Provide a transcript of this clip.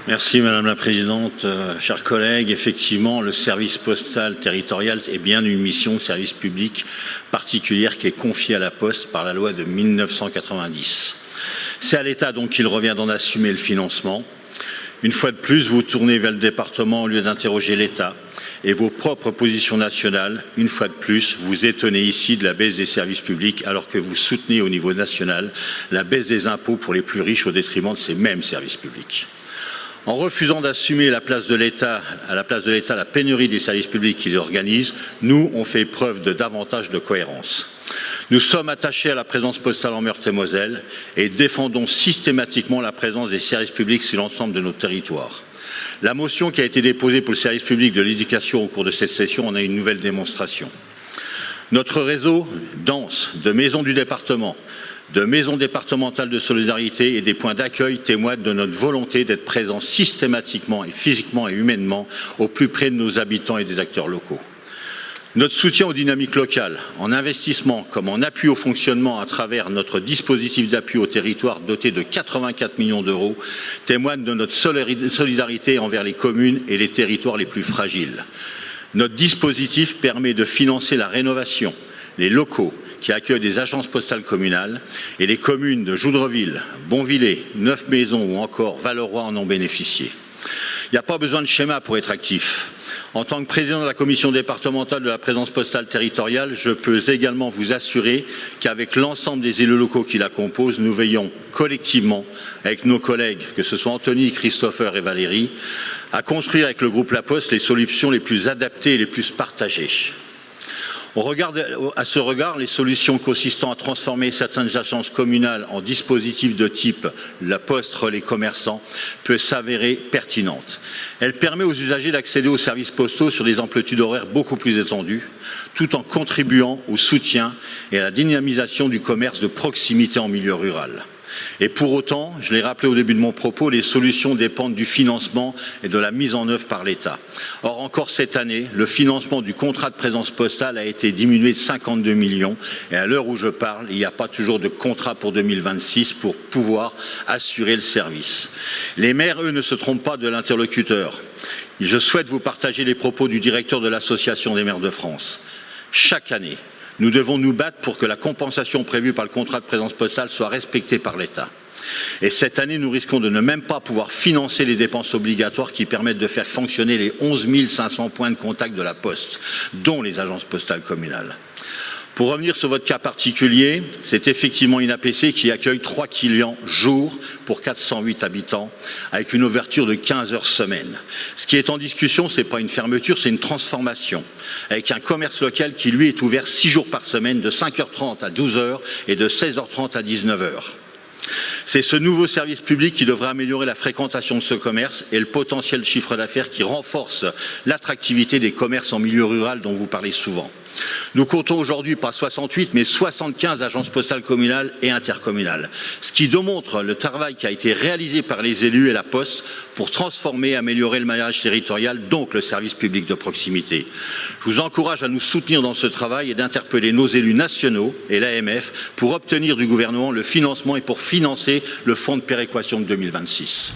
Merci Madame la Présidente. Chers collègues, effectivement, le service postal territorial est bien une mission de service public particulière qui est confiée à la Poste par la loi de 1990. C'est à l'État donc qu'il revient d'en assumer le financement. Une fois de plus, vous tournez vers le département au lieu d'interroger l'État et vos propres positions nationales. Une fois de plus, vous étonnez ici de la baisse des services publics alors que vous soutenez au niveau national la baisse des impôts pour les plus riches au détriment de ces mêmes services publics. En refusant d'assumer à la place de l'État la pénurie des services publics qu'il organise, nous, on fait preuve de davantage de cohérence. Nous sommes attachés à la présence postale en Meurthe-et-Moselle et défendons systématiquement la présence des services publics sur l'ensemble de notre territoire. La motion qui a été déposée pour le service public de l'éducation au cours de cette session en a une nouvelle démonstration. Notre réseau dense de maisons du département, de maisons départementales de solidarité et des points d'accueil témoignent de notre volonté d'être présents systématiquement et physiquement et humainement au plus près de nos habitants et des acteurs locaux. Notre soutien aux dynamiques locales, en investissement comme en appui au fonctionnement à travers notre dispositif d'appui au territoire doté de 84 millions d'euros, témoigne de notre solidarité envers les communes et les territoires les plus fragiles. Notre dispositif permet de financer la rénovation, les locaux qui accueillent des agences postales communales et les communes de Joudreville, Bonvillers, Neuf-Maisons ou encore Valleroy en ont bénéficié. Il n'y a pas besoin de schéma pour être actif. En tant que président de la commission départementale de la présence postale territoriale, je peux également vous assurer qu'avec l'ensemble des élus locaux qui la composent, nous veillons collectivement, avec nos collègues, que ce soit Anthony, Christopher et Valérie, à construire avec le groupe La Poste les solutions les plus adaptées et les plus partagées. À ce regard, les solutions consistant à transformer certaines agences communales en dispositifs de type La Poste Relais Commerçants peut s'avérer pertinente. Elle permet aux usagers d'accéder aux services postaux sur des amplitudes horaires beaucoup plus étendues, tout en contribuant au soutien et à la dynamisation du commerce de proximité en milieu rural. Et pour autant, je l'ai rappelé au début de mon propos, les solutions dépendent du financement et de la mise en œuvre par l'État. Or, encore cette année, le financement du contrat de présence postale a été diminué de 52 millions. Et à l'heure où je parle, il n'y a pas toujours de contrat pour 2026 pour pouvoir assurer le service. Les maires, eux, ne se trompent pas de l'interlocuteur. Je souhaite vous partager les propos du directeur de l'Association des maires de France. Chaque année, nous devons nous battre pour que la compensation prévue par le contrat de présence postale soit respectée par l'État. Et cette année, nous risquons de ne même pas pouvoir financer les dépenses obligatoires qui permettent de faire fonctionner les 11 500 points de contact de la Poste, dont les agences postales communales. Pour revenir sur votre cas particulier, c'est effectivement une APC qui accueille 3 clients jour pour 408 habitants, avec une ouverture de 15 heures semaine. Ce qui est en discussion, ce n'est pas une fermeture, c'est une transformation, avec un commerce local qui, lui, est ouvert 6 jours par semaine, de 5h30 à 12h et de 16h30 à 19h. C'est ce nouveau service public qui devrait améliorer la fréquentation de ce commerce et le potentiel de chiffre d'affaires qui renforce l'attractivité des commerces en milieu rural dont vous parlez souvent. Nous comptons aujourd'hui pas 68 mais 75 agences postales communales et intercommunales, ce qui démontre le travail qui a été réalisé par les élus et la Poste pour transformer et améliorer le maillage territorial, donc le service public de proximité. Je vous encourage à nous soutenir dans ce travail et d'interpeller nos élus nationaux et l'AMF pour obtenir du gouvernement le financement et pour financer le fonds de péréquation de 2026.